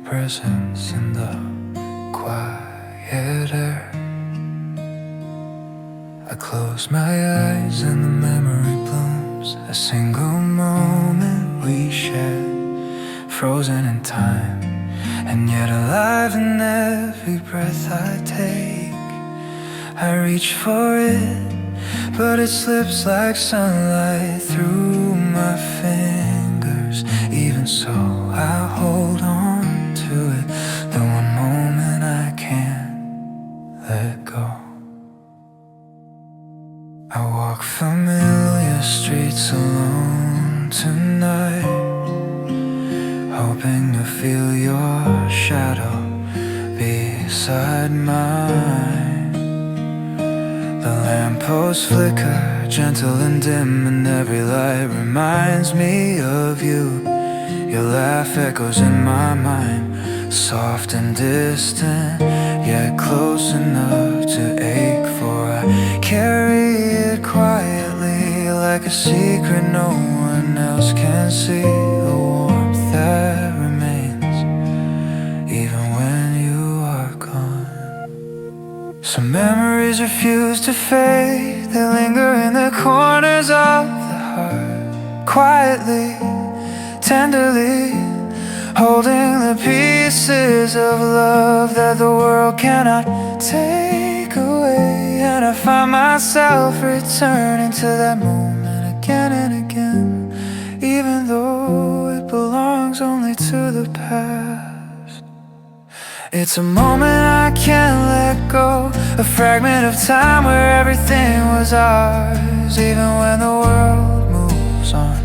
presence in the quiet air. I close my eyes and the memory blooms, a single moment we shared, frozen in time, and yet alive in every breath I take. I reach for it, but it slips like sunlight through my fingers. Even so, I hold on to it, the one moment I can't let go. I walk familiar streets alone tonight, hoping to feel your shadow beside mine. The lampposts flicker, gentle and dim, and every light reminds me of you. Your laugh echoes in my mind, soft and distant, yet close enough to ache for. I carry it quietly, like a secret no one else can see. The warmth that remains, even when you are gone. Some memories refuse to fade, they linger in the corners of the heart, quietly, tenderly, holding the pieces of love that the world cannot take away. And I find myself returning to that moment again and again, even though it belongs only to the past. It's a moment I can't let go, a fragment of time where everything was ours. Even when the world moves on,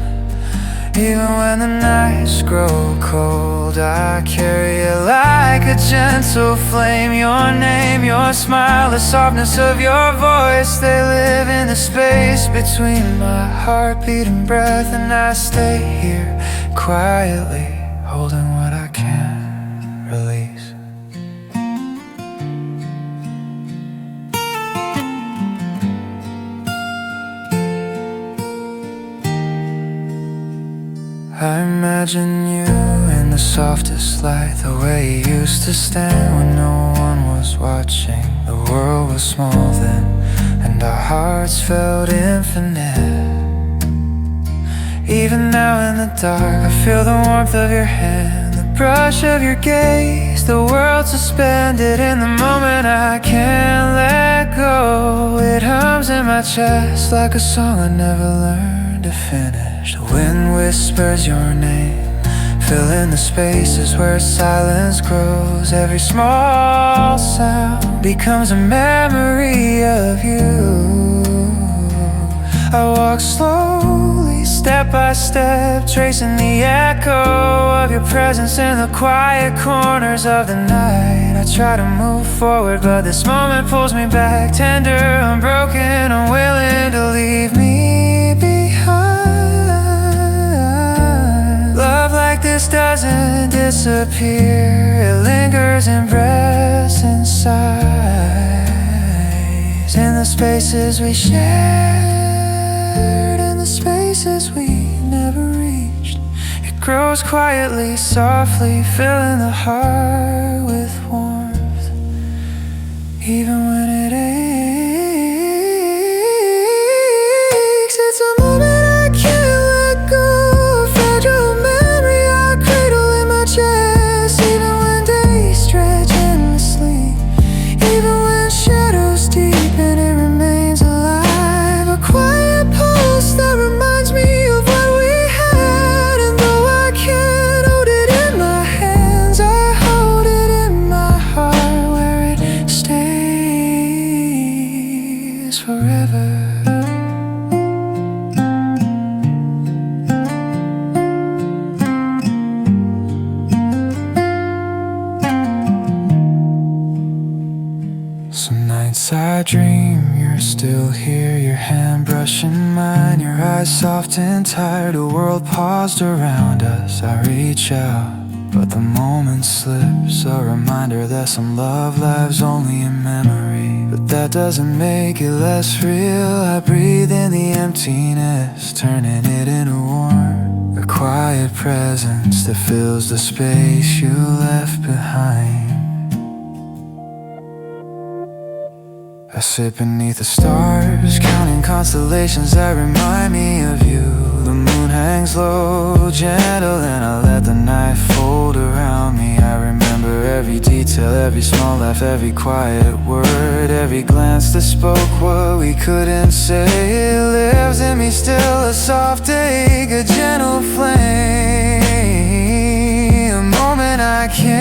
even when the nights grow cold, I carry it like a gentle flame. Your name, your smile, the softness of your voice, they live in the space between my heartbeat and breath. And I stay here quietly, holding what I can't release. I imagine you in the softest light, the way you used to stand when no one was watching. The world was small then, and our hearts felt infinite. Even now in the dark, I feel the warmth of your hand, the brush of your gaze, the world suspended in the moment I can't let go. It hums in my chest like a song I never learned to finish. The wind whispers your name, filling the spaces where silence grows. Every small sound becomes a memory of you. I walk slowly, step by step, tracing the echo of your presence in the quiet corners of the night. I try to move forward, but this moment pulls me back, tender, unbroken, unwilling to leave me behind. Love like this doesn't disappear, it lingers in breaths and sighs, in the spaces we shared, in the spaces we never reached. It grows quietly, softly, filling the heart with warmth, even when it aches. It's a moment I can't let go, a fragile memory I cradle in my chest. Even when days stretch endlessly, even when shadows deepen, it remains alive. A quiet pulse that reminds me of what we had. And though I can't hold it in my hands, I hold it in my heart, where it stays forever. Some nights I dream you're still here, your hand brushing mine, your eyes soft and tired. The world paused around us, I reach out, but the moment slips. A reminder that some love lives only in memory, but that doesn't make it less real. I breathe in the emptiness, turning it into warmth. A quiet presence that fills the space you left behind. I sit beneath the stars, counting constellations that remind me of you. The moon hangs low, gentle, and I let the night fold around me. I remember every detail, every small laugh, every quiet word, every glance that spoke what we couldn't say. It lives in me still, a soft ache, a gentle flame, a moment I can't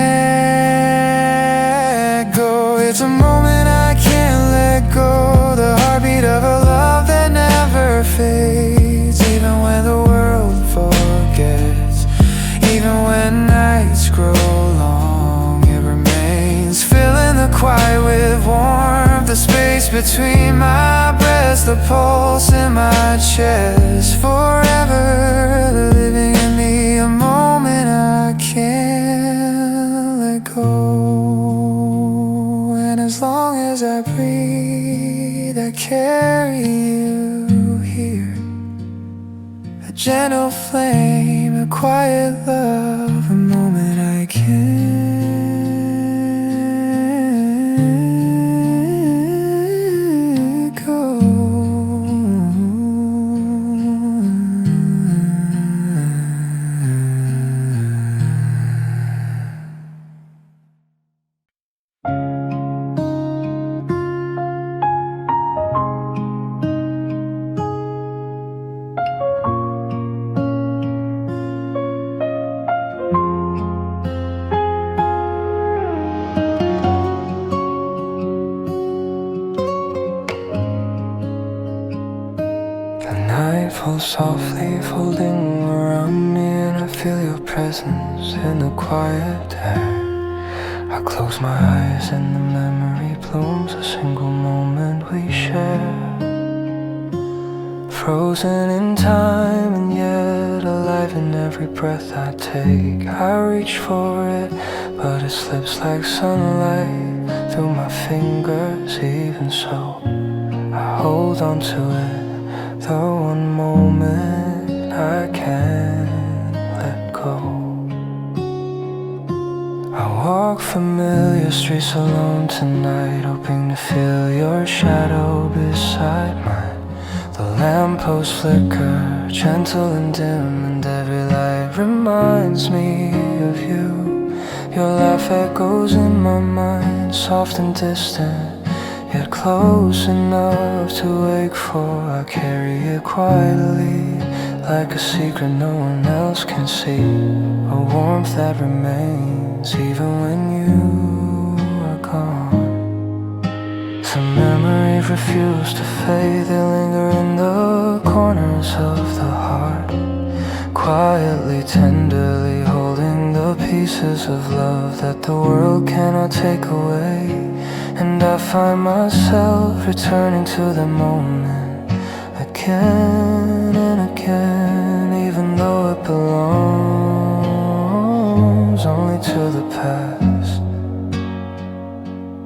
go. It's a moment I can't let go, the heartbeat of a love that never fades. Even when the world forgets, even when nights grow long, it remains, filling the quiet with warmth, the space between my breaths, the pulse in my chest. Forever living in me, a moment I can't let go. And as long as I breathe, I carry you here, a gentle flame, a quiet love, a moment I can't go. Falls softly, folding around me, and I feel your presence in the quiet air. I close my eyes and the memory blooms, a single moment we share. Frozen in time and yet alive in every breath I take. I reach for it, but it slips like sunlight through my fingers. Even so, I hold on to it, the one moment I can't let go. I walk familiar streets alone tonight, hoping to feel your shadow beside mine. The lampposts flicker, gentle and dim, and every light reminds me of you. Your laugh echoes in my mind, soft and distant, yet close enough to wake for. I carry it quietly, like a secret no one else can see, a warmth that remains even when you are gone. Some memories refuse to fade, they linger in the corners of the heart, quietly, tenderly holding the pieces of love that the world cannot take away. And I find myself returning to the moment again and again, even though it belongs only to the past.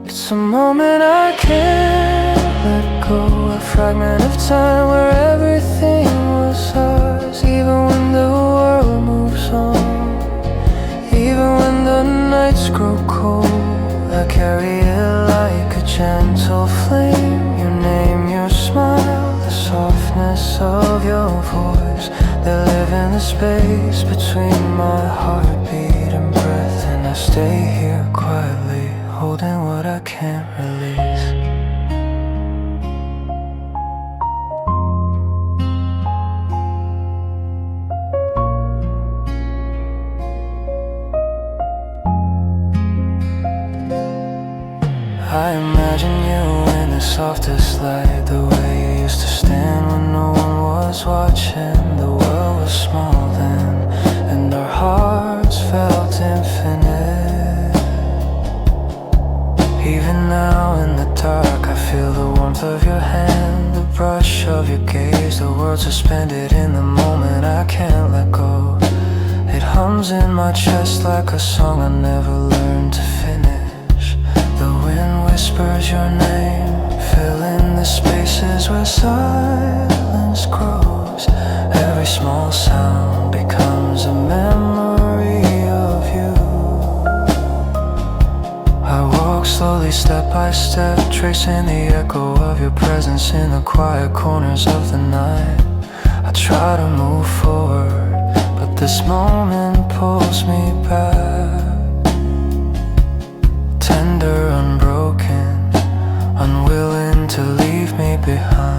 It's a moment I can't let go, a fragment of time where everything was ours. Even when the world moves on, even when the nights grow cold, I carry it like a gentle flame. Your name, your smile, the softness of your voice, they live in the space between my heartbeat and breath. And I stay here quietly, holding what I can't release. I imagine you in the softest light, the way you used to stand when no one was watching. The world was small then, and our hearts felt infinite. Even now in the dark, I feel the warmth of your hand, the brush of your gaze, the world suspended in the moment I can't let go. It hums in my chest like a song I never learned to finish. The wind whispers your name, filling the spaces where silence grows. Every small sound becomes becomes a memory of you. I walk slowly, step by step, tracing the echo of your presence in the quiet corners of the night. I try to move forward, but this moment pulls me back. Tender, unbroken, unwilling to leave me behind.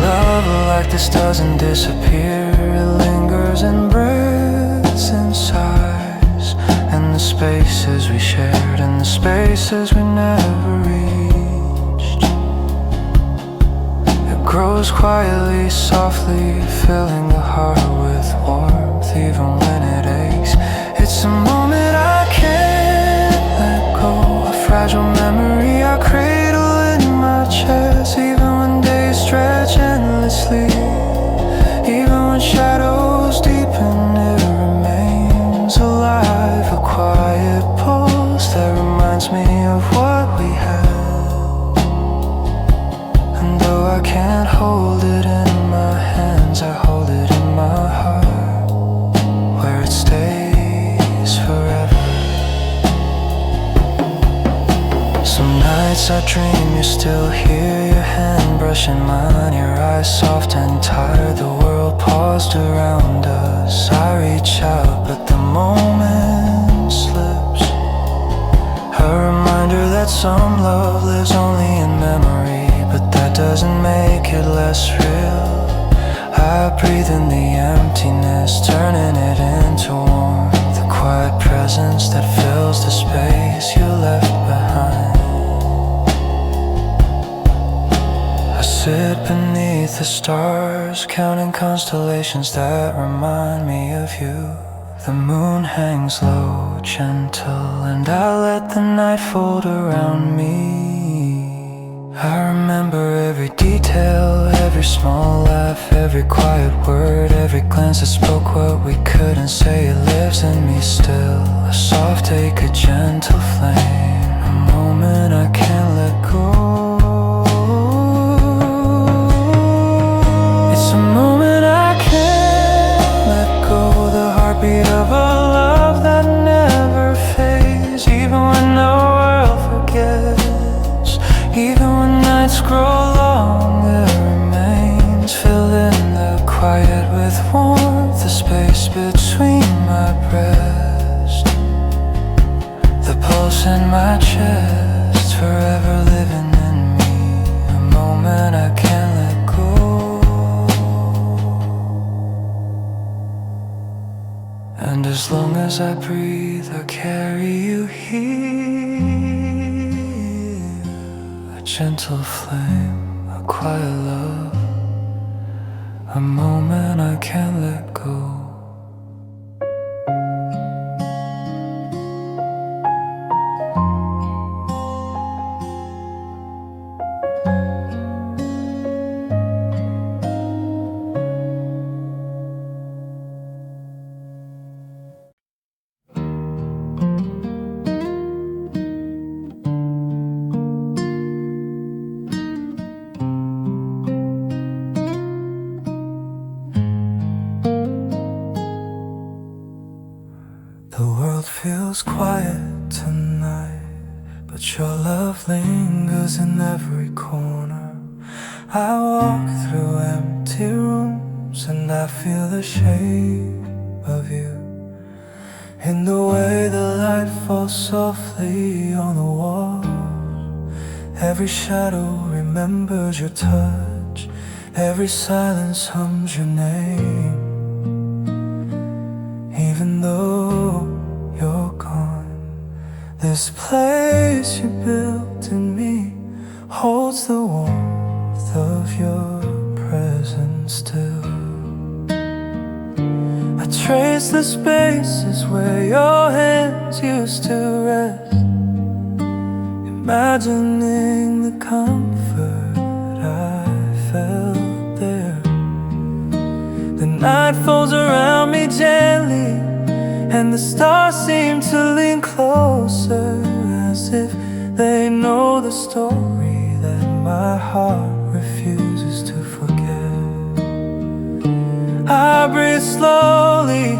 Love like this doesn't disappear, it lingers in breaths and sighs, and the spaces we shared and the spaces we never reached. It grows quietly, softly, filling the heart with warmth even when it aches. It's a moment I can't let go, a fragile memory I cradle in my chest. Even when days stretch endlessly, even when shadows deepen, it remains alive. A quiet pulse that reminds me of what we had. And though I can't hold it in my hands, I hold it in my heart, where it stays forever. Some nights I dream you're still here, your hand brushing mine, your eyes soft and tired. The world paused around us, I reach out but the moment slips. A reminder that some love lives only in memory, but that doesn't make it less real. I breathe in the emptiness, turning it into warmth, the quiet presence that fills the space you left behind. I sit beneath the stars, counting constellations that remind me of you. The moon hangs low, gentle, and I let the night fold around me. I remember every detail, every small laugh, every quiet word, every glance that spoke what we couldn't say. It lives in me still, a soft ache, a gentle flame, a moment I can't let go. It's a moment I can't let go, the heartbeat of a love that never fades. Even when the world forgets, even when nights grow long, it remains, filled in the quiet with warmth, the space between my breast, the pulse in my chest, forever living in me, a moment I can't let go. And as long as I breathe, I'll carry you here, a gentle flame, a quiet love, a moment I can't let go. The world feels quiet tonight, but your love lingers in every corner. I walk through empty rooms and I feel the shape of you, in the way the light falls softly on the wall. Every shadow remembers your touch, every silence hums your name. Even though you're gone, this place you built in me holds the warmth of your presence still. I trace the spaces where your hands used to rest, imagining the comfort I felt there. The night folds around me gently, and the stars seem to lean closer, as if they know the story that my heart refuses to forget. slowly,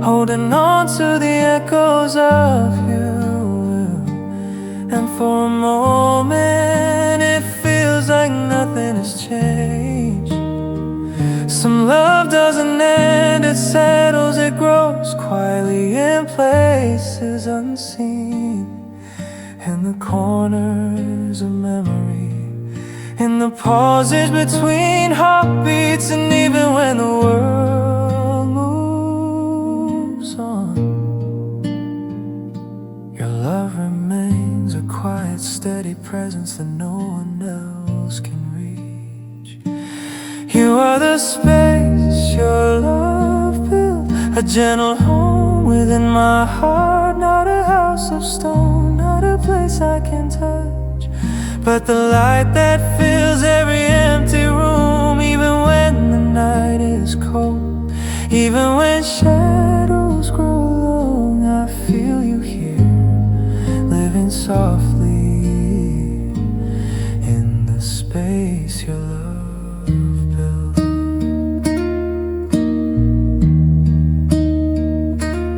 holding on to the echoes of you. And for a moment it feels like nothing has changed. Some love doesn't end, it settles, it grows quietly in places unseen. In the corners of memory, in the pauses between heartbeats, and even when the world moves on, your love remains a quiet, steady presence that no one else can reach. You are the space your love built, a gentle home within my heart. Not a house of stone, not a place I can touch, but the light that fills every empty room. Even when the night is cold, even when shadows grow long, I feel you here, living softly in the space your love built.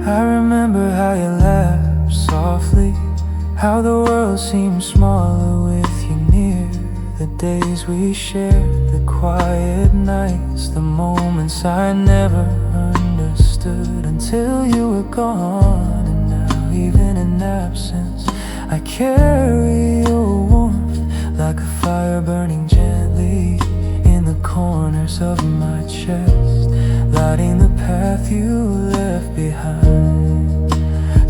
I remember how you laughed softly, how the world seemed smaller with you near. The days we shared, the quiet nights, the moments I never understood until you were gone. And now even in absence, I carry your warmth like a fire burning gently in the corners of my chest, lighting the path you left behind.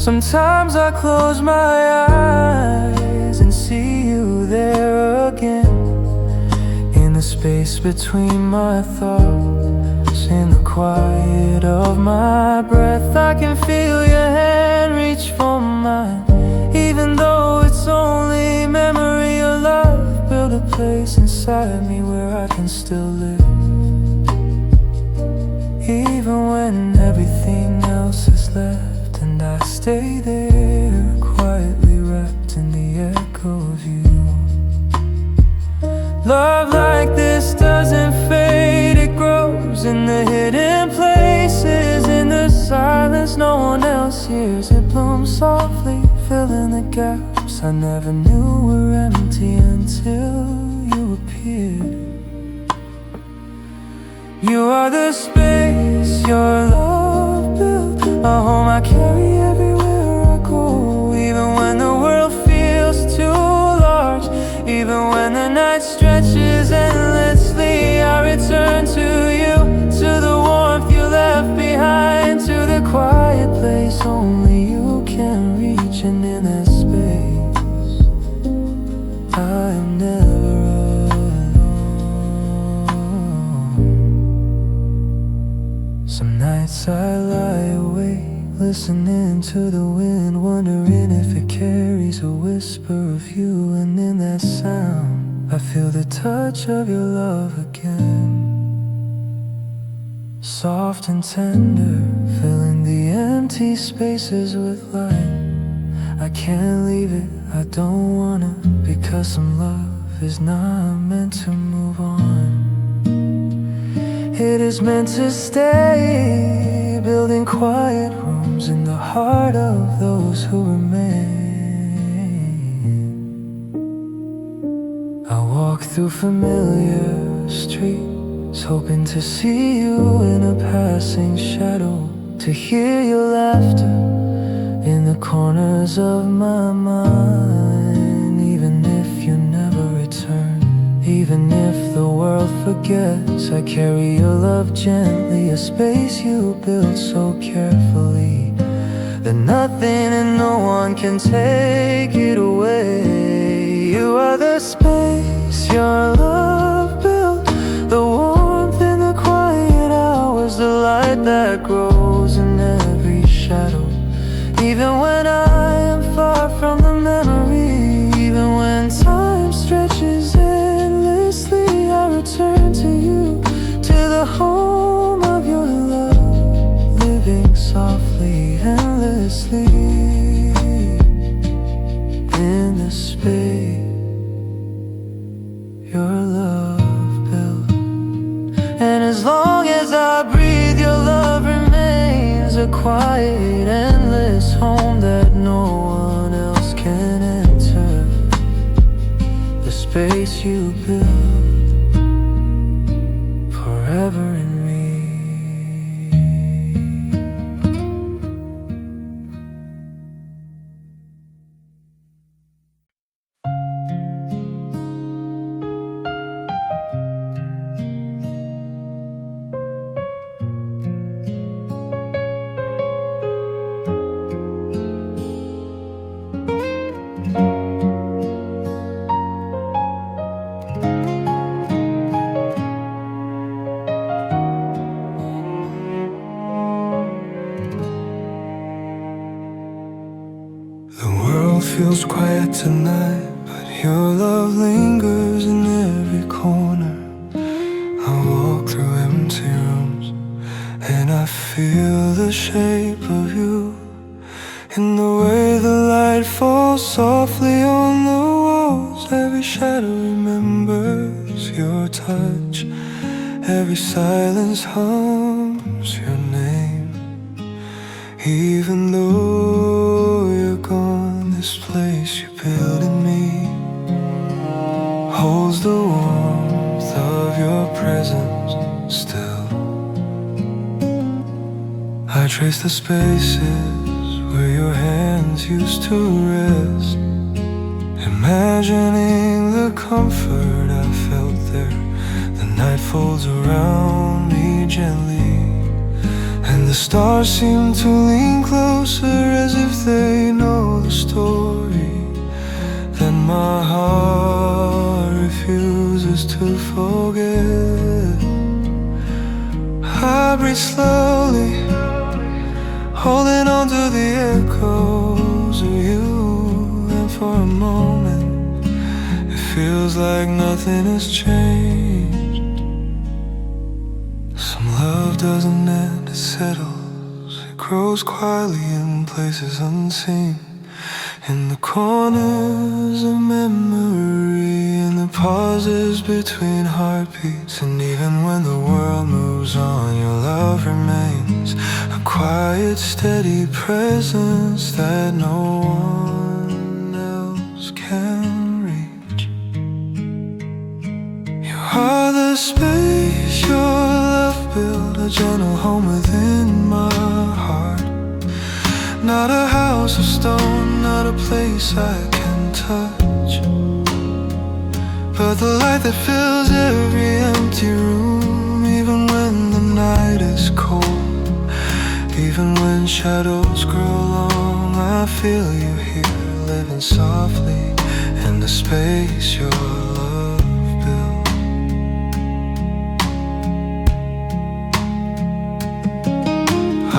Sometimes I close my eyes and see you there again, in the space between my thoughts, in the quiet of my breath. I can feel your hand reach for mine, even though it's only memory. Your love built a place inside me where I can still live, even when everything else is left. And I stay there, quietly wrapped in the echo of you. Love like this doesn't fade, it grows in the hidden places, in the silence no one else hears. It blooms softly, filling the gaps I never knew were empty until you appeared. You are the space your love built, a home I carry everywhere I go. Even when the world feels too large, even when the night stretches endlessly, I return to you, to the warmth you left behind, to the quiet place only you can reach. And in that space, I am never alone. Some nights I lie awake, listening to the wind, wondering if it carries a whisper of you. And in that sound, I feel the touch of your love again, soft and tender, filling the empty spaces with light. I can't leave it, I don't wanna, because some love is not meant to move on. It is meant to stay, building quiet rooms in the heart of those who remain. I walk through familiar streets, hoping to see you in a passing shadow, to hear your laughter in the corners of my mind. Even if you never return, even if the world forgets, I carry your love gently, a space you built so carefully that nothing and no one can take it away. You are the space your love built, the warmth in the quiet hours, the light that grows in every shadow. Even when I am far from the memory, even when time stretches endlessly, I return to you, to the home of your love, living softly, endlessly, in the space your love. quiet, endless home that no one else can enter. The space you build forever in me. Feels quiet tonight, but your love lingers in every corner. I walk through empty rooms, and I feel the shape of you in the way the light falls softly on the walls. Every shadow remembers your touch, every silence hums your name. Even though you're gone, this place you built in me holds the warmth of your presence still. I trace the spaces where your hands used to rest, imagining the comfort I felt there. The night folds around me gently, and the stars seem to lean closer as if they know the story that my heart refuses to forget. I breathe slowly, holding on to the echoes of you, and for a moment it feels like nothing has changed. Some love doesn't end, it settles. It grows quietly in places unseen, in the corners of memory, in the pauses between heartbeats. And even when the world moves on, your love remains a quiet, steady presence that no one else can reach. You are the space your love built, a gentle home within my heart. Not a house of stone, not a place I can touch, but the light that fills every empty room. Even when the night is cold, even when shadows grow long, I feel you here, living softly in the space your love built.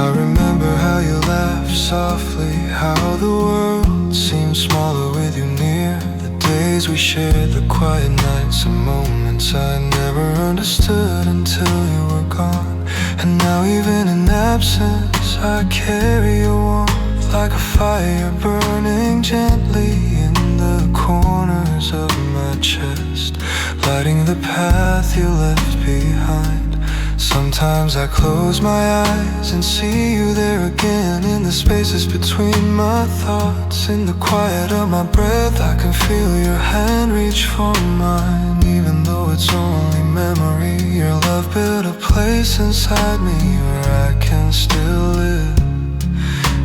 I remember how you laughed softly, how the world seemed smaller with you near. The days we shared, the quiet nights and moments I never understood until you were gone. And now even in absence, I carry your warmth like a fire burning gently in the corners of my chest, lighting the path you left behind. Sometimes I close my eyes and see you there again, in the spaces between my thoughts. In the quiet of my breath, I can feel your hand reach for mine. Even though it's only memory, your love built a place inside me where I can still live,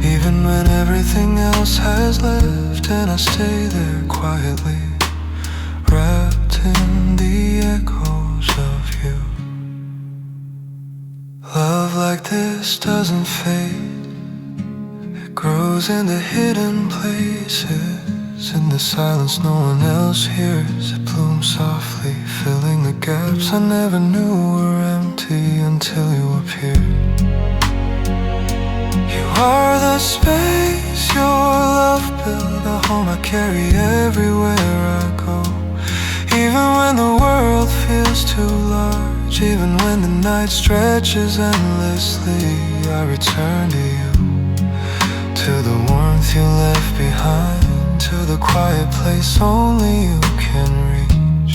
even when everything else has left. And I stay there quietly, wrapped in the echoes of you. Love like this doesn't fade, it grows in the hidden places, in the silence no one else hears. It blooms softly, filling the gaps I never knew were empty until you appeared. You are the space your love built, a home I carry everywhere I go. Even when the world feels too large, even when the night stretches endlessly, I return to you, to the warmth you left behind, to the quiet place only you can reach.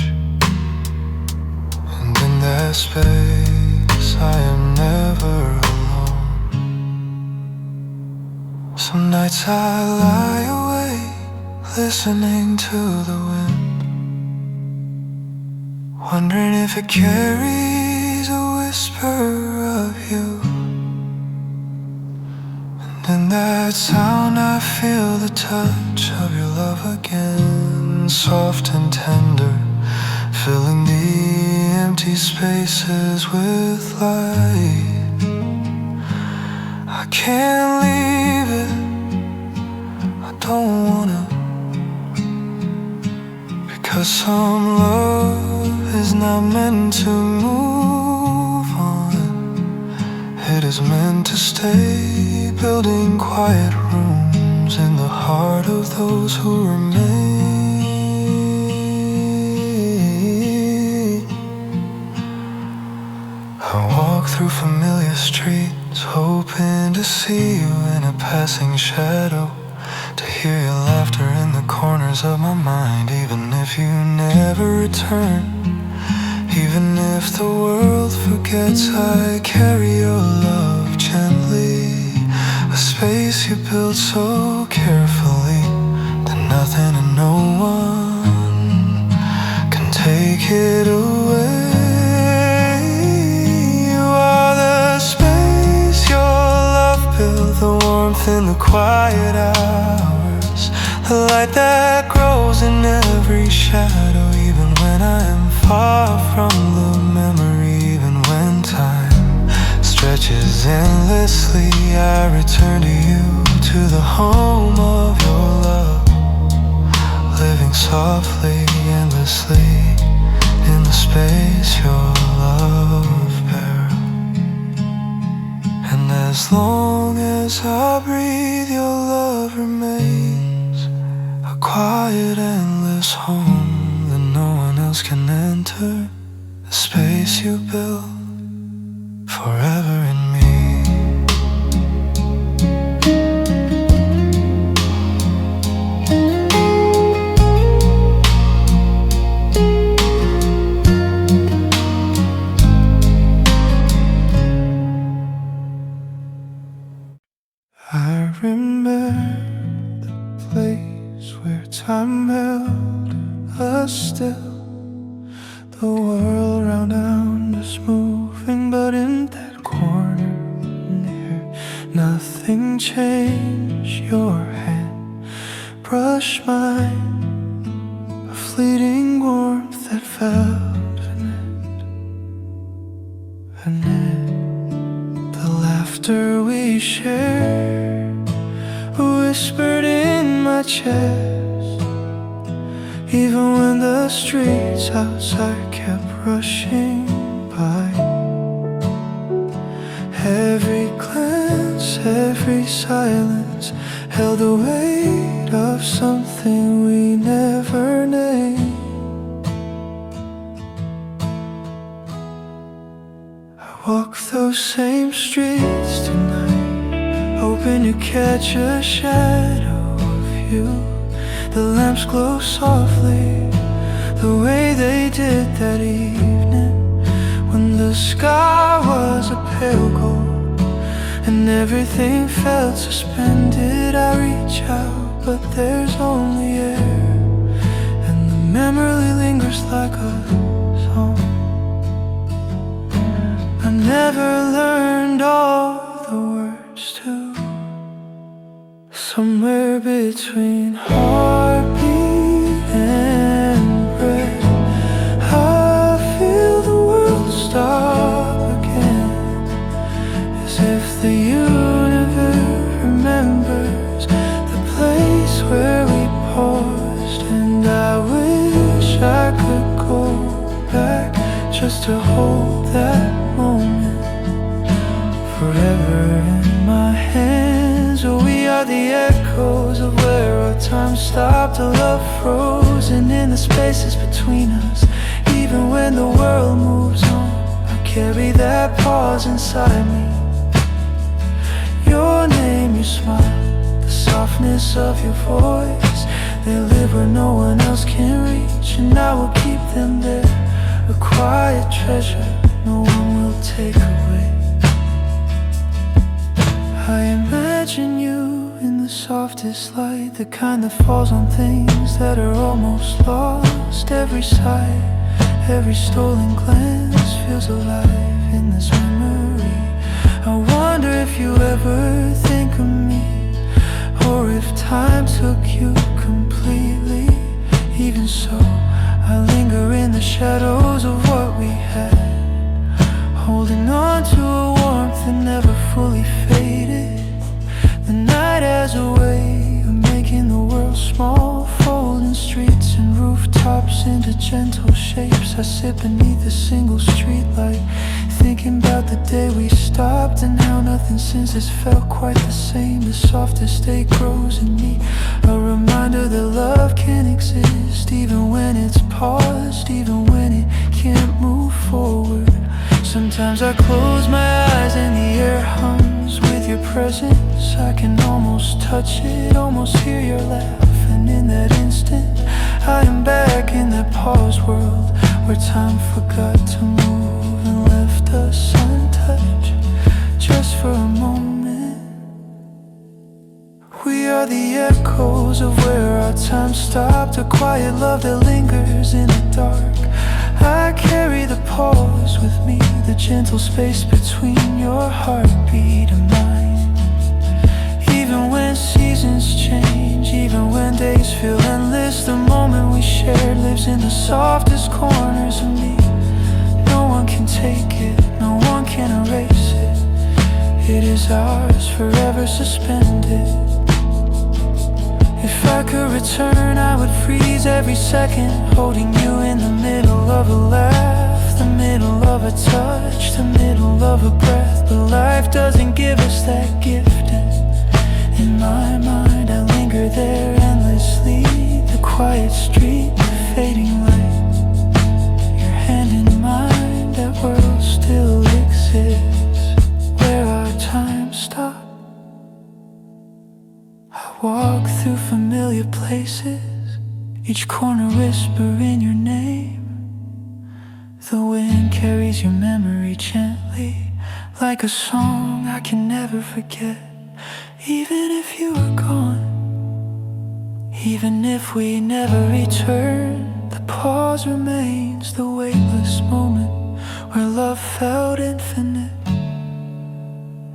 And in that space I am never alone. Some nights I lie awake, listening to the wind, wondering if it carries a whisper of you. And in that sound I feel the touch of your love again, soft and tender, filling the empty spaces with light. I can't leave it, I don't wanna, because some love is not meant to move on. It is meant to stay, building quiet rooms in the heart of those who remain. I walk through familiar streets, hoping to see you in a passing shadow, to hear your laughter in the corners of my mind. Even if you never return, even if the world forgets, I carry your love gently, a space you built so carefully that nothing and no one can take it away. The warmth in the quiet hours, the light that grows in every shadow. Even when I am far from the memory, even when time stretches endlessly, I return to you, to the home of your love, living softly, endlessly, in the space your love bears. And as long as I breathe, your love remains a quiet, endless home that no one else can enter, the space you built forever in me. I remember the place where time held us still, the world around us moving, but in that corner near, nothing changed. Your hand brushed mine, a fleeting warmth that felt and the laughter we shared whispered in my chest, even when the streets outside kept rushing by. Every glance, every silence held the weight of something we never named. I walk those same streets tonight, hoping to catch a shadow of you. The lamps glow softly, the way they did that evening, when the sky was a pale gold and everything felt suspended. I reach out, but there's only air, and the memory lingers like a song. I never learned all the words to. Somewhere between heartbeat and breath, I feel the world stop again, as if the universe remembers the place where we paused. And I wish I could go back just to hold that moment forever in my hands. Oh, we are the echoes of where our time stopped, a love frozen in the spaces between us. Even when the world moves on, I carry that pause inside me. Your name, your smile, the softness of your voice, they live where no one else can reach, and I will keep them there, a quiet treasure no one will take away. I imagine you in the this light, the kind that falls on things that are almost lost. Every sight, every stolen glance feels alive in this memory. I wonder if you ever think of me, or if time took you completely. Even so, I linger in the shadows of what we had, holding on to a warmth that never fully faded. The night has a way of making the world small, folding streets and rooftops into gentle shapes. I sit beneath a single streetlight, thinking about the day we stopped, and how nothing since has felt quite the same. The softest day grows in me, a reminder that love can exist, even when it's paused, even when it can't move forward. Sometimes I close my eyes and the air hums with your presence. I can almost touch it, almost hear your laugh, and in that instant I am back in that paused world where time forgot to move and left us untouched just for a moment. We are the echoes of where our time stopped, a quiet love that lingers in the dark. I carry the pause with me, the gentle space between your heartbeat and mine. Even when seasons change, even when days feel endless, the moment we shared lives in the softest corners of me. No one can take it, no one can erase it. It is ours, forever suspended. If I could return, I would freeze every second, holding you in the middle of a laugh, the middle of a touch, the middle of a breath. But life doesn't give us that gift, and in my mind I linger there endlessly. The quiet street, the fading light, your hand in mine, that world still exists where our time stopped. Walk through familiar places, each corner whispering your name. The wind carries your memory gently, like a song I can never forget. Even if you are gone, even if we never return, the pause remains, the weightless moment where love felt infinite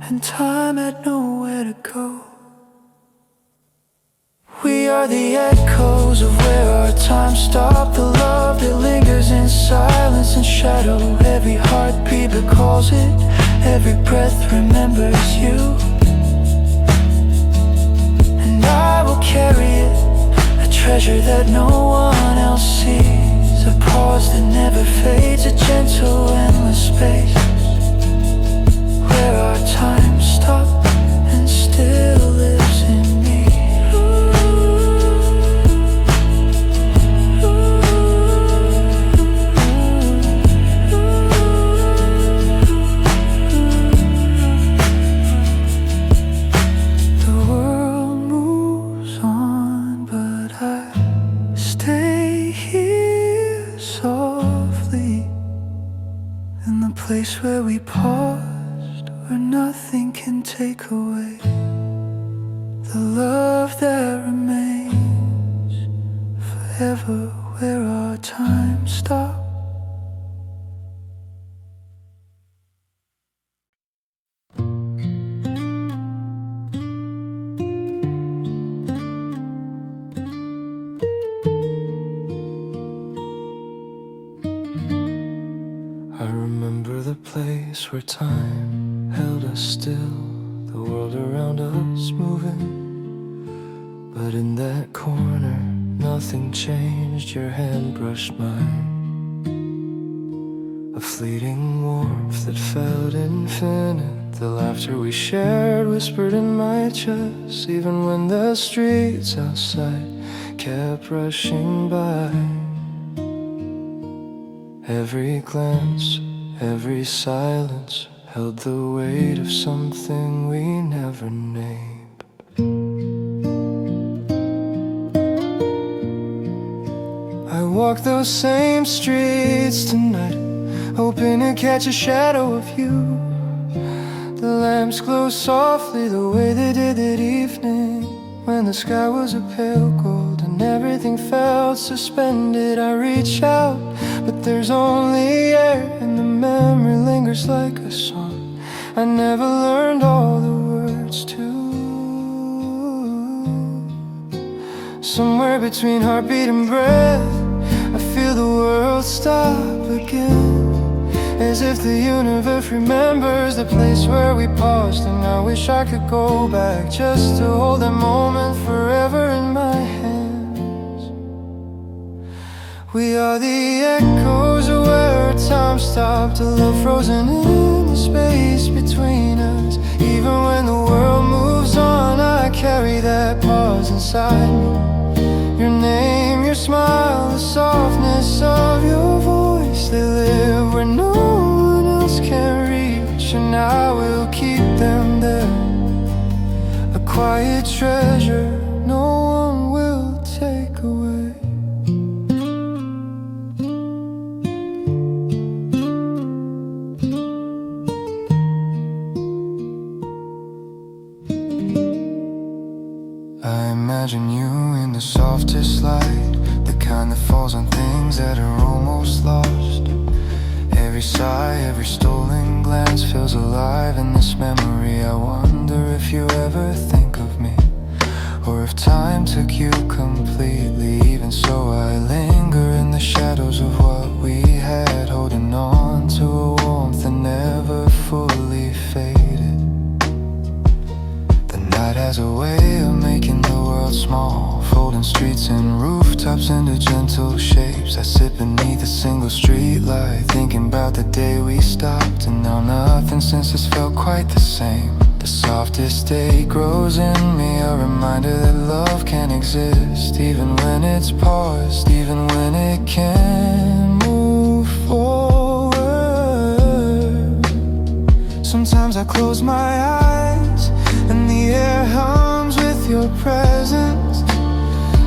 and time had nowhere to go. We are the echoes of where our time stopped, the love that lingers in silence and shadow. Every heartbeat recalls it, every breath remembers you, and I will carry it, a treasure that no one else sees, a pause that never fades, a gentle endless space where our time stopped and still lives in me. Place where we paused, where nothing can take away the love that remains forever where our time stopped. I remember the place where time held us still, the world around us moving. But in that corner, nothing changed, your hand brushed mine. A fleeting warmth that felt infinite, the laughter we shared whispered in my chest, even when the streets outside kept rushing by. Every glance, every silence held the weight of something we never named. I walk those same streets tonight, hoping to catch a shadow of you. The lamps glow softly the way they did that evening when the sky was a pale gold and everything felt suspended. I reach out, but there's only air, and the memory lingers like a song I never learned all the words to. Somewhere between heartbeat and breath, I feel the world stop again, as if the universe remembers the place where we paused. And I wish I could go back just to hold that moment forever in my hands. We are the echoes of where time stopped, a love frozen in the space between us. Even when the world moves on, I carry that pause inside me. Your name, your smile, the softness of your voice, they live where no one else can reach, and I will keep them there, a quiet treasure no one will take away. I imagine you in the softest light, the kind that falls on things that are almost lost. Every sigh, every stolen glance feels alive in this memory. I wonder if you ever think of me, or if time took you completely. Even so, I linger in the shadows of what we had, holding on to a warmth that never fully faded. The night has a way of making the world small, folding streets and rooftops into gentle shapes. I sit beneath a single street light, thinking about the day we stopped, and now nothing since has felt quite the same. The softest day grows in me, a reminder that love can exist, even when it's paused, even when it can move forward. Sometimes I close my eyes and the air hums with your presence.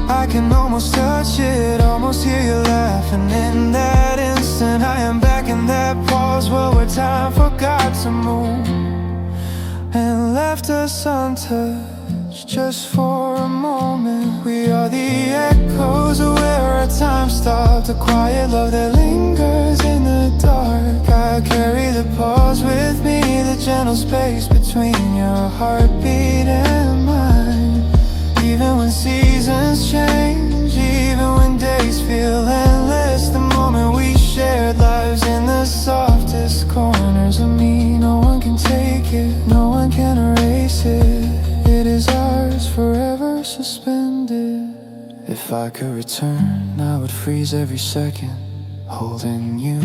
I can almost touch it, almost hear you laughing. In that instant I am back in that pause, where time forgot to move and left us untouched just for a moment. We are the echoes of where our time stopped, a quiet love that lingers in the dark. I carry the pause with me, the gentle space between your heartbeat and mine. Even when seasons change, even when days feel endless, the moment we shared lives in the softest corners of me. No one can take it, no one can erase it. It is ours, forever suspended. If I could return, I would freeze every second, holding you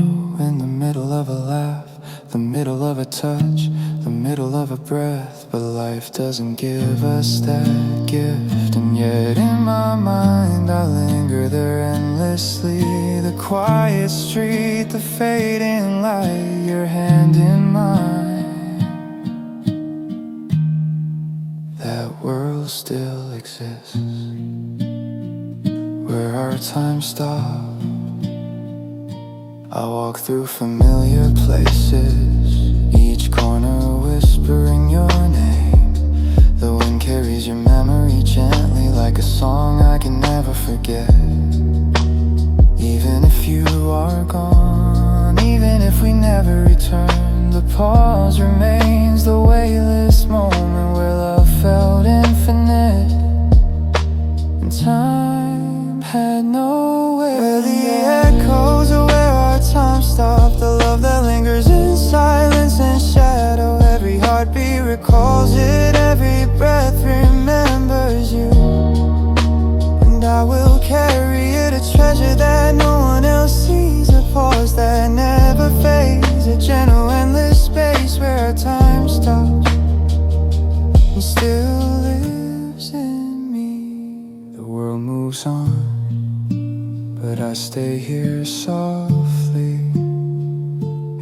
in the middle of a laugh, the middle of a touch, the middle of a breath. But life doesn't give us that gift, and yet in my mind I linger there endlessly. The quiet street, the fading light, your hand in mine. That world still exists, where our time stops. I walk through familiar places, each corner whispering your name. The wind carries your memory gently, like a song I can never forget. Even if you are gone, even if we never return, the pause remains, the weightless moment where love felt infinite and time had no way. Where the echoes are where our time stopped, the love that lingers in silence and shadow. Every heartbeat recalls it, every breath remembers you, and I will carry it, a treasure that no one else sees, a pause that never fades, a gentle endless space where our time stops and still lives in me. The world moves on, but I stay here softly,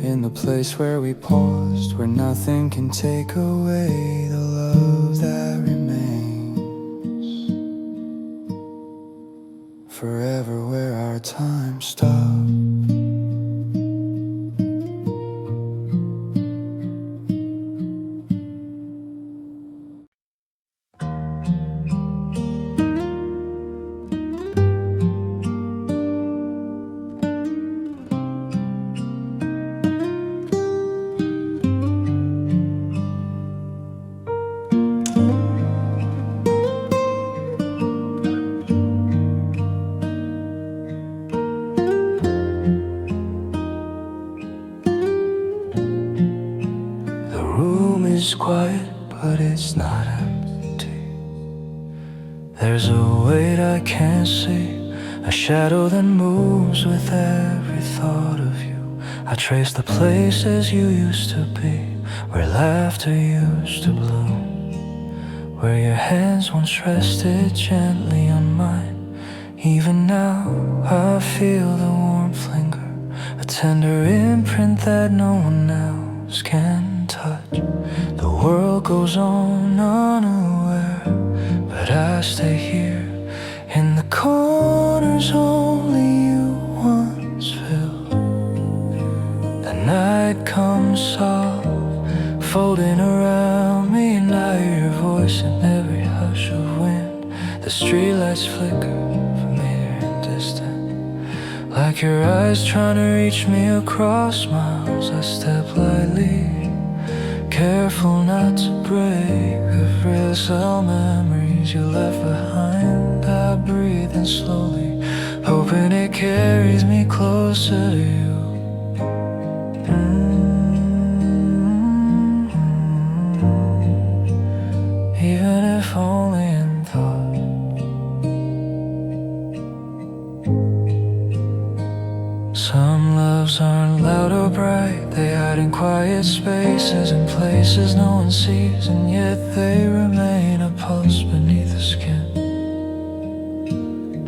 in the place where we paused, where nothing can take away the love that remains, forever where our time stopped. room is quiet, but it's not empty. There's a weight I can't see, a shadow that moves with every thought of you. I trace the places you used to be, where laughter used to bloom, where your hands once rested gently on mine. Even now I feel the warmth linger, a tender imprint that no one else can touch. The world goes on unaware, but I stay here in the corners only you once filled. The night comes soft, folding around me, and I hear your voice in every hush of wind. The streetlights flicker, familiar and distant, like your eyes trying to reach me across miles. I step lightly, careful not to break the fragile memories you left behind. I breathe in slowly, hoping it carries me closer to you. Even if only in thought. Some loves aren't loud or bright, they hide in quiet spaces and places no one sees, and yet they remain a pulse beneath the skin.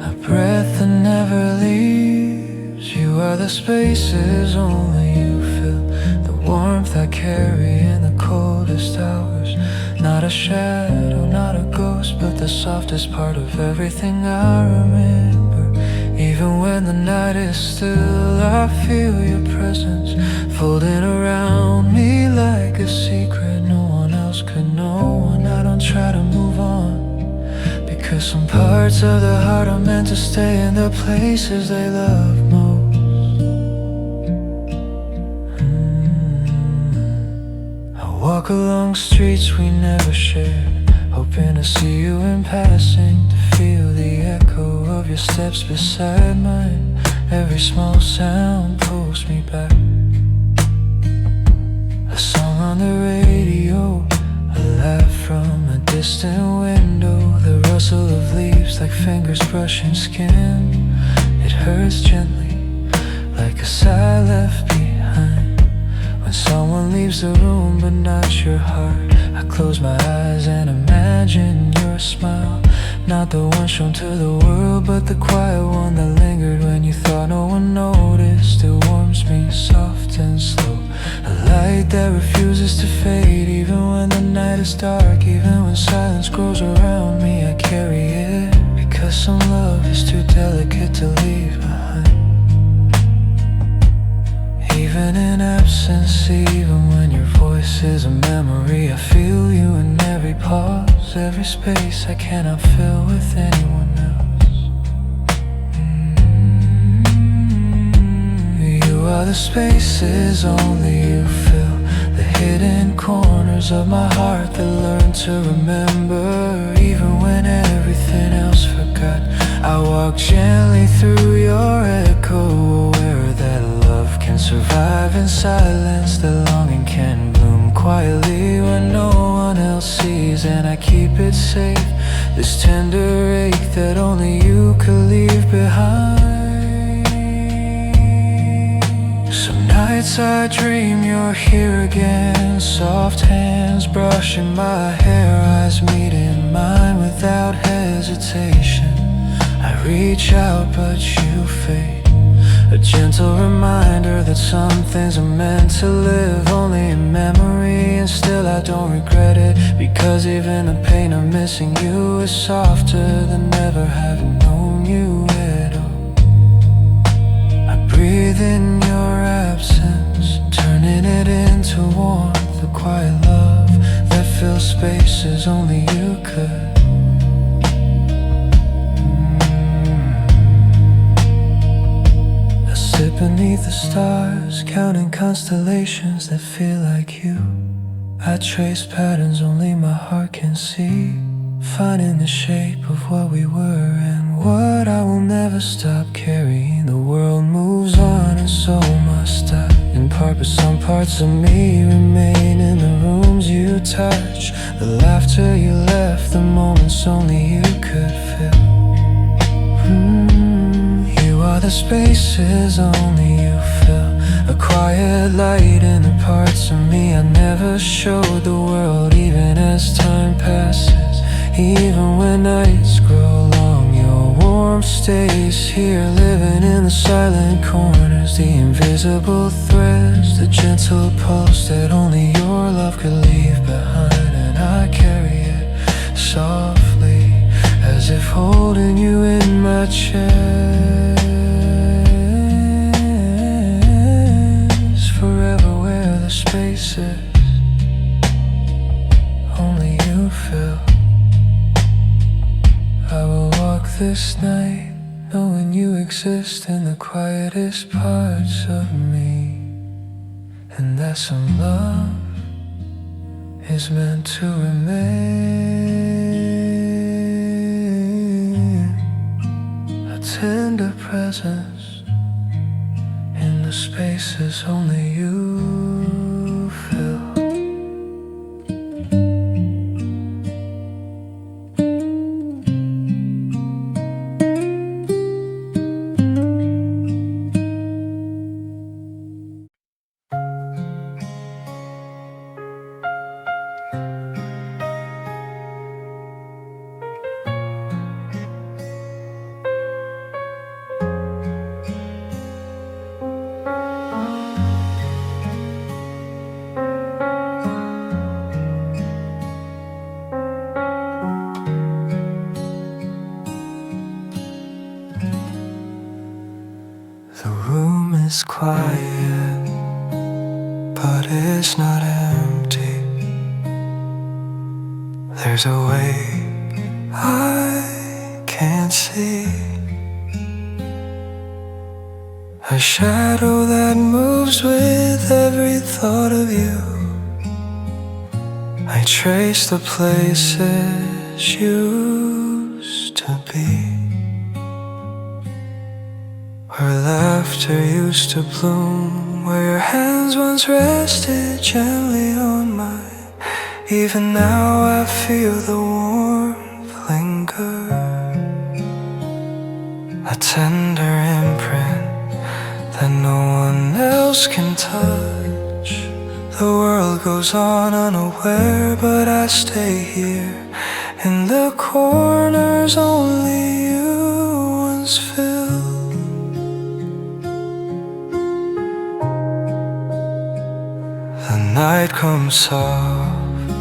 A breath that never leaves. You are the spaces only you fill, the warmth I carry in the coldest hours. Not a shadow, not a ghost, but the softest part of everything I remember. Even when the night is still, I feel your presence folding around me like a secret no one else could know. And I don't try to move on, because some parts of the heart are meant to stay in the places they love most. Walk along streets we never shared, hoping to see you in passing, to feel the echo of your steps beside mine. Every small sound pulls me back. A song on the radio, a laugh from a distant window, the rustle of leaves like fingers brushing skin. It hurts gently, like a sigh left behind when someone leaves the room but not your heart. I close my eyes and imagine your smile, not the one shown to the world, but the quiet one that lingered when you thought no one noticed. It warms me soft and slow, a light that refuses to fade. Even when the night is dark, even when silence grows around me, I carry it, because some love is too delicate to leave behind. Even in absence, even when your voice is a memory, I feel you in every pause, every space I cannot fill with anyone else. You are the spaces only you fill, the hidden corners of my heart that learn to remember. Even when everything else forgot, I walk gently through your echo, aware that love can survive in silence, that longing can bloom quietly when no one else sees. And I keep it safe, this tender ache that only you could leave behind. Some nights I dream you're here again, soft hands brushing my hair, eyes meeting mine without hesitation. I reach out but you fade, a gentle reminder that some things are meant to live only in memory. And still I don't regret it, because even the pain of missing you is softer than never having known you at all. I breathe in your absence, turning it into warmth, the quiet love that fills spaces only you could. Sit beneath the stars, counting constellations that feel like you. I trace patterns only my heart can see, finding the shape of what we were and what I will never stop carrying. The world moves on and so must I, in part, but some parts of me remain in the room. you touch, the laughter you left, the moments only you could feel. You are the spaces only you fill, a quiet light in the parts of me I never showed the world. Even as time passes, even when nights grow long, your warmth stays here, living in the silent corners, the invisible threads, the gentle pulse that only your love could leave behind. And I carry it softly, as if holding you in my chest, forever where the spaces only you fill. I will walk this night, knowing you exist in the quietest parts of me, and that some love is meant to remain, a tender presence in the spaces only you fill. The room is quiet, but it's not empty. There's a way I can't see, a shadow that moves with every thought of you. I trace the places used to be, where laughter used to bloom, where your hands once rested gently on mine. Even now I feel the warmth linger, a tender imprint that no one else can touch. The world goes on unaware, but I stay here in the corners only you once filled. The night comes soft,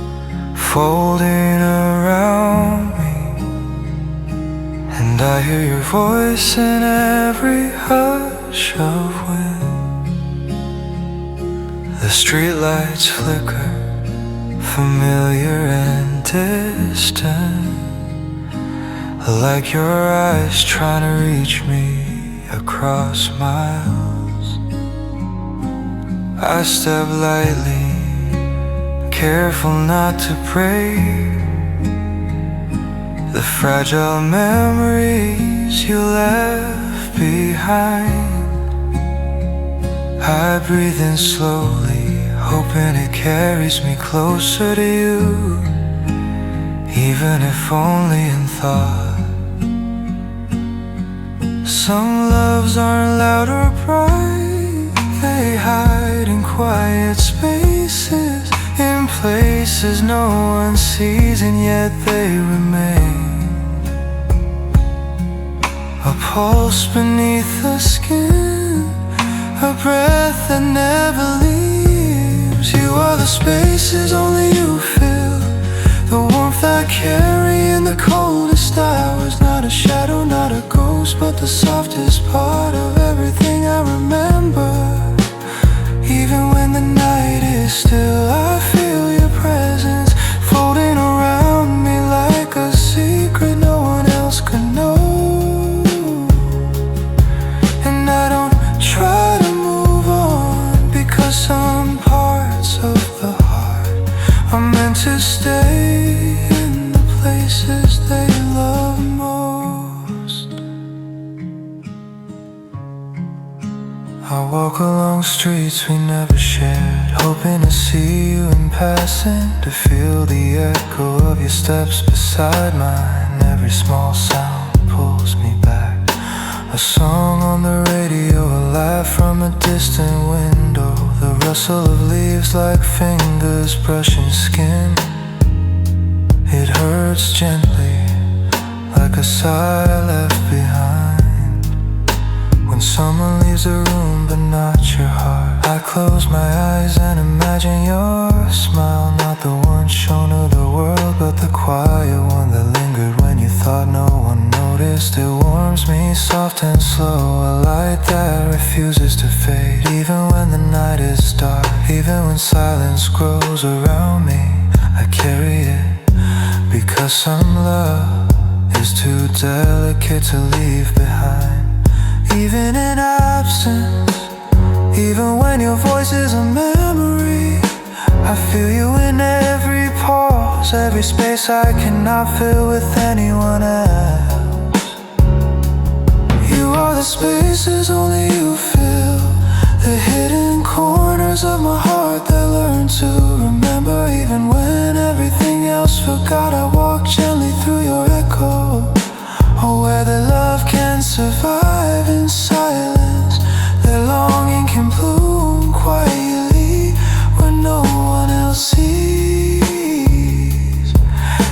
folding around me, and I hear your voice in every hush of wind. The streetlights flicker, familiar and distant, like your eyes trying to reach me across miles. I step lightly, careful not to break the fragile memories you left behind. I breathe in slowly, hoping it carries me closer to you, even if only in thought. Some loves aren't loud or bright, they hide in quiet spaces, in places no one sees, and yet they remain. A pulse beneath the skin, a breath that never leaves. You are the spaces only you fill, the warmth I carry in the coldest hours. Not a shadow, not a ghost, but the softest part of everything I remember. Even when the night is still, I feel your presence floating around me like a secret no one else could know. And I don't try to move on, because some parts of the heart are meant to stay in the places they love most. I walk along streets we never shared, hoping passing, to feel the echo of your steps beside mine. Every small sound pulls me back. A song on the radio, a laugh from a distant window, the rustle of leaves like fingers brushing skin. It hurts gently, like a sigh left behind, when someone leaves a room but not your heart. I close my eyes and imagine your smile, not the one shown to the world, but the quiet one that lingered when you thought no one noticed. It warms me soft and slow, a light that refuses to fade, even when the night is dark, even when silence grows around me. I carry it because some love is too delicate to leave behind. Even in absence, even when your voice is a memory, I feel you in every pause, every space I cannot fill with anyone else. You are the spaces only you fill, the hidden corners of my heart that learn to remember. Even when everything else forgot, I walk gently through your echo. Oh, where the love can survive in silence, that longing can bloom quietly when no one else sees.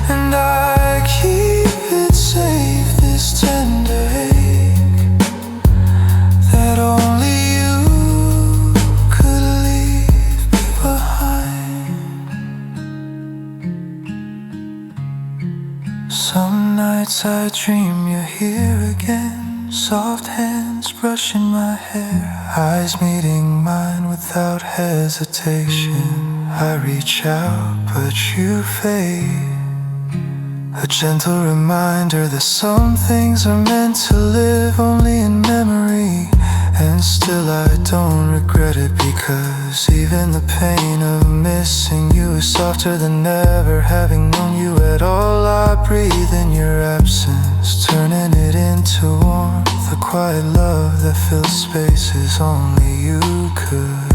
And I keep it safe, this tender ache that only you could leave behind. Some nights I dream you're here again, soft hands brushing my hair, eyes meeting mine without hesitation. I reach out but you fade, a gentle reminder that some things are meant to live only in memory. And still I don't regret it, because even the pain of missing you is softer than never having known you at all. I breathe in your absence, turning it into warmth, a quiet love that fills spaces only you could.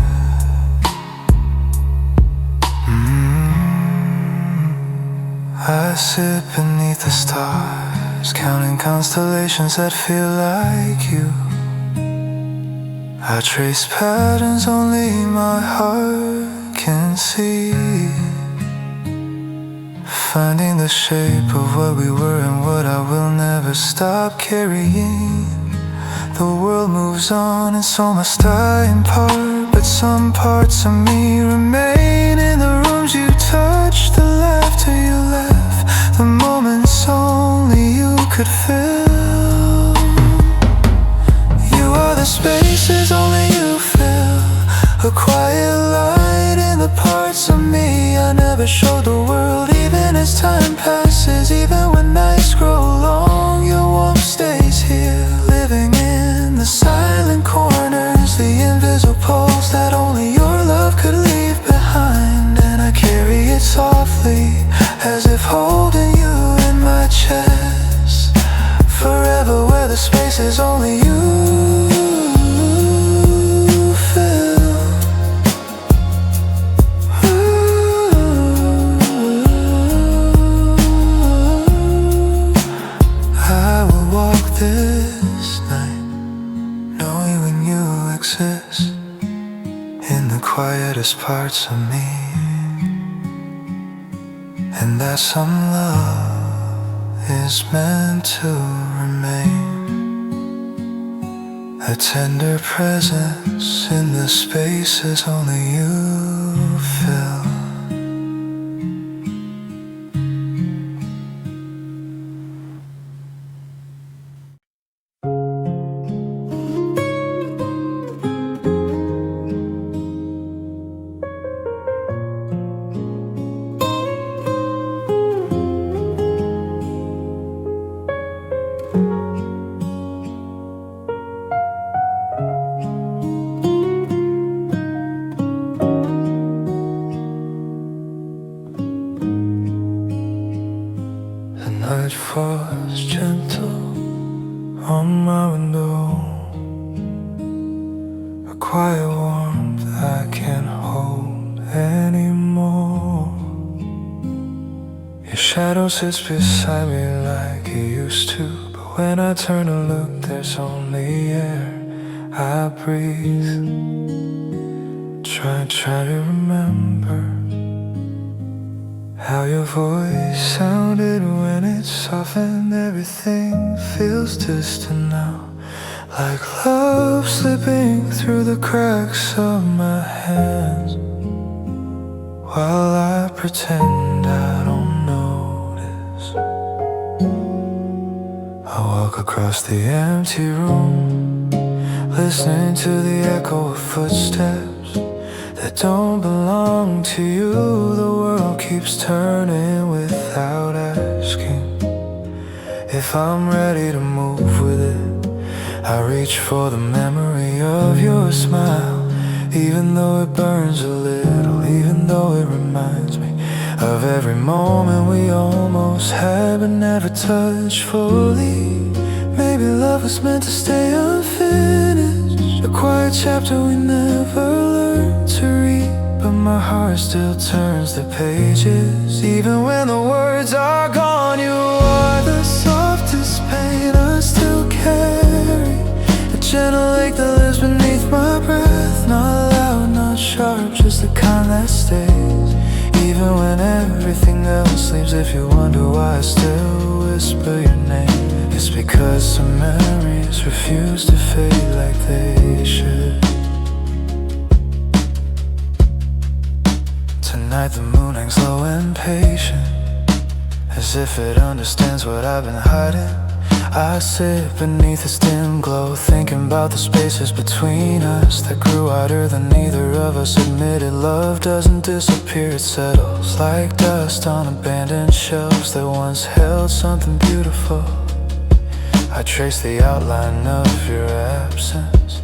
I sit beneath the stars, counting constellations that feel like you. I trace patterns only my heart can see, finding the shape of what we were and what I will never stop carrying. The world moves on and so must I in part, but some parts of me remain in the rooms you touched, the laughter you left, the moments only you could fill. You are the spaces only you fill, a quiet light in the parts of me I never showed the world. Even as time passes, even when nights grow long, your warmth stays here, living in the silent corners, the invisible pulse that only your love could leave behind. And I carry it softly, as if holding you in my chest, forever where the space is only you fill. I will walk this night, knowing when you exist in the quietest parts of me, and that some love is meant to remain, a tender presence in the spaces only you fill. Night falls gentle on my window, a quiet warmth I can't hold anymore. shadow sits beside me like he used to, but when I turn to look, there's only air I breathe. Try to remember how your voice sounded when it softened. Everything feels distant now, like love slipping through the cracks of my hands, while I pretend I don't notice. I walk across the empty room, listening to the echo of footsteps that don't belong to you. The world keeps turning without asking if I'm ready to move with it. I reach for the memory of your smile, even though it burns a little, even though it reminds me of every moment we almost had but never touched fully. Maybe love was meant to stay unfinished, a quiet chapter we never learned to read, but my heart still turns the pages. Even when the words are gone, you are the softest pain I still carry, a gentle ache that lives beneath my breath. Not loud, not sharp, just the kind that stays, even when everything else leaves. If you wonder why I still whisper your name, it's because some memories refuse to fade like they should. Tonight the moon hangs low and patient, as if it understands what I've been hiding. I sit beneath its dim glow, thinking about the spaces between us that grew wider than neither of us admitted. Love doesn't disappear, it settles like dust on abandoned shelves that once held something beautiful. I trace the outline of your absence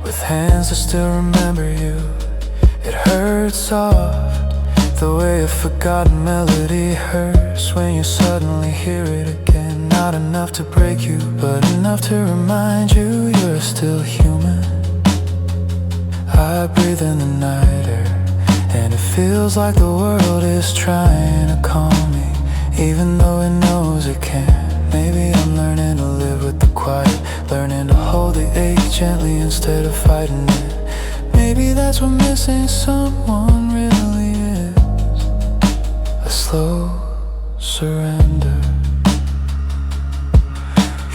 with hands that still remember you. It hurts soft, the way a forgotten melody hurts when you suddenly hear it again. Not enough to break you, but enough to remind you you're still human. I breathe in the night air, and it feels like the world is trying to calm me, even though it knows it can't. Maybe I'm learning to live with the quiet, learning to hold the ache gently instead of fighting it. Maybe that's what missing someone really is, a slow surrender.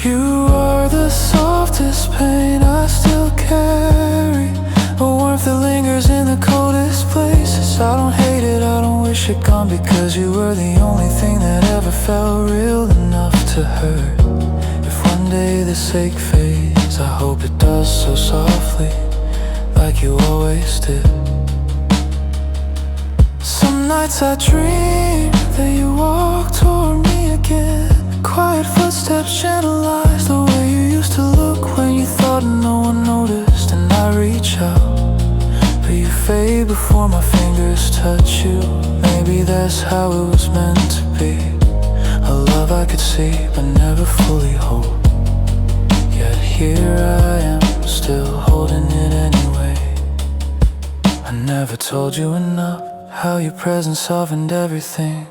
You are the softest pain I still carry, a warmth that lingers in the coldest places. I don't hate it, I don't wish it gone, because you were the only thing that ever felt real enough to hurt. If one day this ache fades, I hope it does so softly, like you always did. Some nights I dream that you walk toward me again, quiet footsteps, gentle eyes, the way you used to look when you thought no one noticed. And I reach out, but you fade before my fingers touch you. Maybe that's how it was meant to be, a love I could see but never fully hold. Yet here I am, still holding it anyway. I never told you enough how your presence softened everything,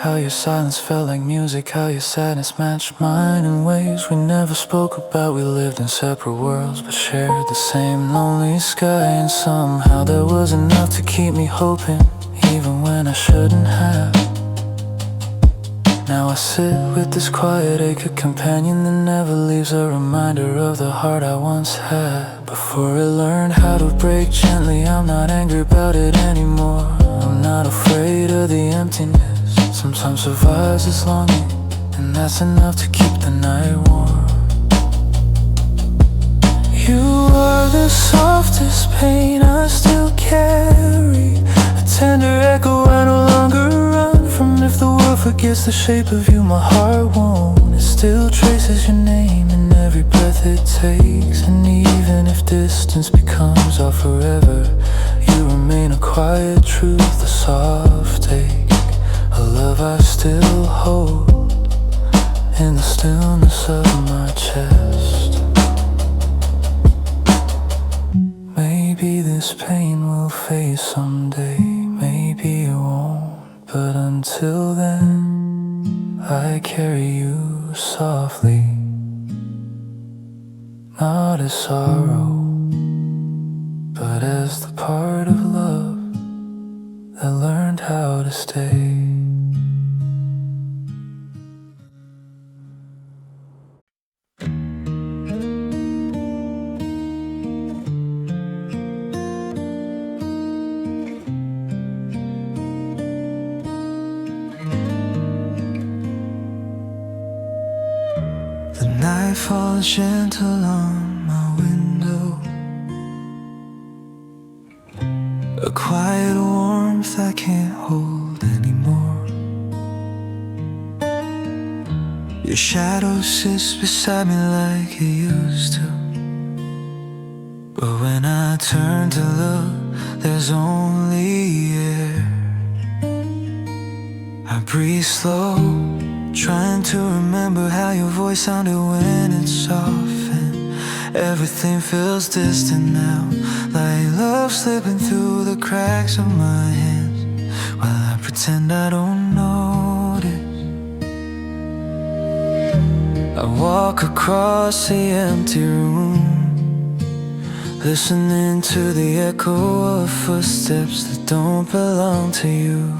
how your silence felt like music, how your sadness matched mine in ways we never spoke about. We lived in separate worlds but shared the same lonely sky, and somehow there was enough to keep me hoping, even when I shouldn't have. Now I sit with this quiet ache, a companion that never leaves, a reminder of the heart I once had. Before it learned how to break gently, I'm not angry about it anymore. I'm not afraid of the emptiness. Sometimes survives as longing, and that's enough to keep the night warm. You are the softest pain I still carry, a tender echo I no longer run from. If the world forgets the shape of you, my heart won't. It still traces your name in every breath it takes, and even if distance becomes our forever, you remain a quiet truth, a soft ache, a love I still hold in the stillness of my chest. Maybe this pain will fade someday, maybe it won't, but until then I carry you softly, not as sorrow, but as the part of love that learned how to stay. The night falls gentle on my window, a quiet warmth I can't hold anymore. Your shadow sits beside me like it used to, but when I turn to look, there's only air. I breathe slow, trying to remember how your voice sounded when it softened. Everything feels distant now, like love slipping through the cracks of my hands, while I pretend I don't notice. I walk across the empty room, listening to the echo of footsteps that don't belong to you.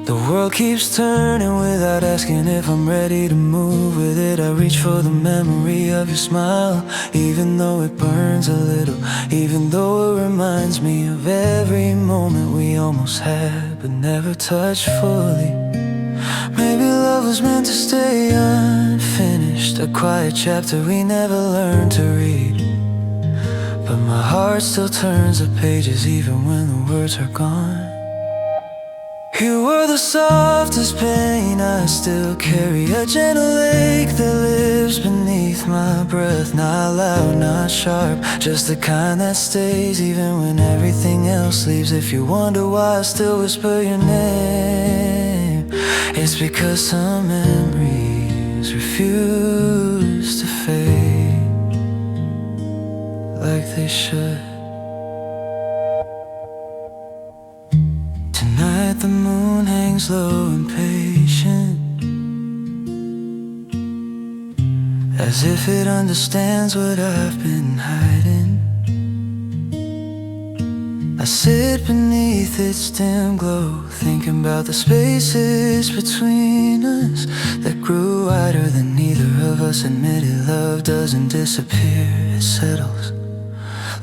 The world keeps turning without asking if I'm ready to move with it. I reach for the memory of your smile, even though it burns a little, even though it reminds me of every moment we almost had but never touched fully. Maybe love was meant to stay unfinished, a quiet chapter we never learned to read. But my heart still turns the pages even when the words are gone. You were the softest pain I still carry, a gentle ache that lives beneath my breath. Not loud, not sharp, just the kind that stays even when everything else leaves. If you wonder why I still whisper your name, it's because some memories refuse to fade like they should. Tonight the moon hangs low and patient, as if it understands what I've been hiding. I sit beneath its dim glow, thinking about the spaces between us that grew wider than neither of us admitted. Love doesn't disappear, it settles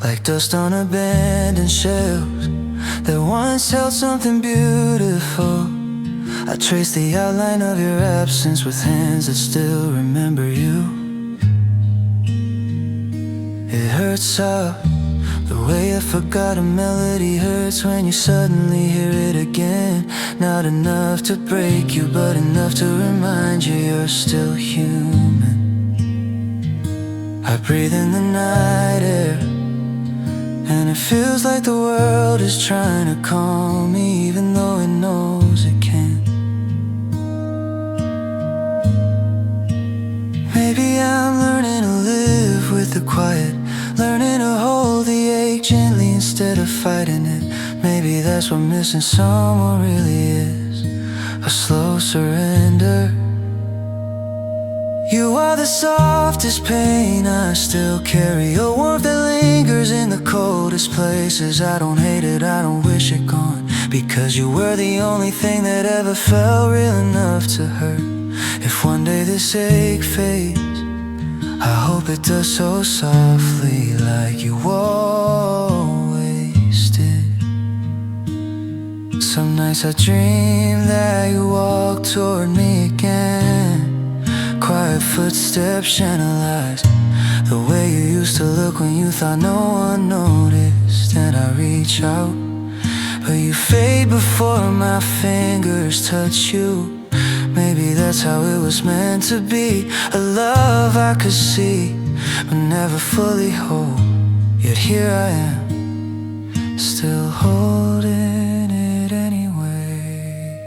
like dust on abandoned shelves that once held something beautiful. I trace the outline of your absence with hands that still remember you. It hurts out the way a forgotten melody hurts when you suddenly hear it again. Not enough to break you, but enough to remind you you're still human. I breathe in the night air, and it feels like the world is trying to calm me, even though it knows it can't. Maybe I'm learning to live with the quiet, learning to hold the ache gently instead of fighting it. Maybe that's what missing someone really is, a slow surrender. You are the softest pain I still carry, a warmth that lingers in the coldest places. I don't hate it, I don't wish it gone, because you were the only thing that ever felt real enough to hurt. If one day this ache fades, I hope it does so softly like you always did. Some nights I dream that you walk toward me again, quiet footsteps channelized the way you used to look when you thought no one noticed. And I reach out, but you fade before my fingers touch you. Maybe that's how it was meant to be, a love I could see but never fully hold. Yet here I am, still holding it anyway.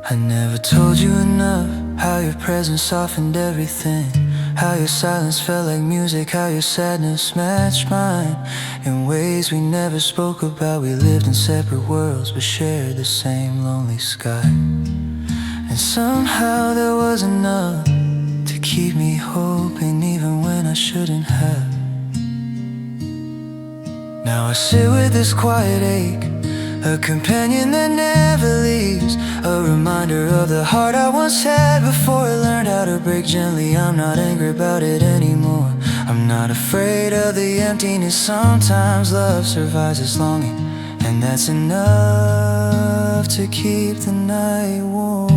I never told you enough how your presence softened everything, How your silence felt like music, how your sadness matched mine. In ways we never spoke about, we lived in separate worlds but shared the same lonely sky. And somehow there was enough to keep me hoping even when I shouldn't have. Now I sit with this quiet ache, a companion that never leaves, a reminder of the heart I once had before I learned how to break gently. I'm not angry about it anymore. I'm not afraid of the emptiness. Sometimes love survives this longing, and that's enough to keep the night warm.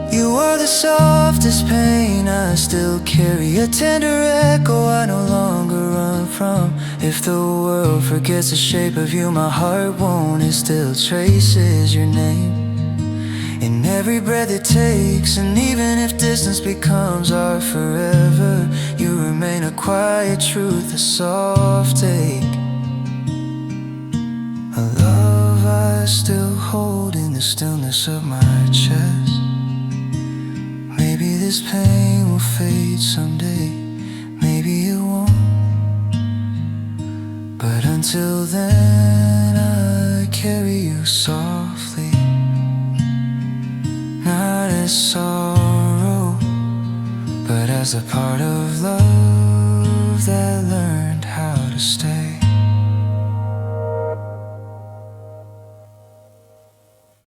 You are the softest pain I still carry, a tender echo I no longer run from. If the world forgets the shape of you, my heart won't. It still traces your name in every breath it takes. And even if distance becomes our forever, you remain a quiet truth, a soft ache, a love I still hold in the stillness of my chest. Maybe this pain will fade someday, maybe it won't. But until then I carry you softly, not as sorrow, but as a part of love that learned how to stay.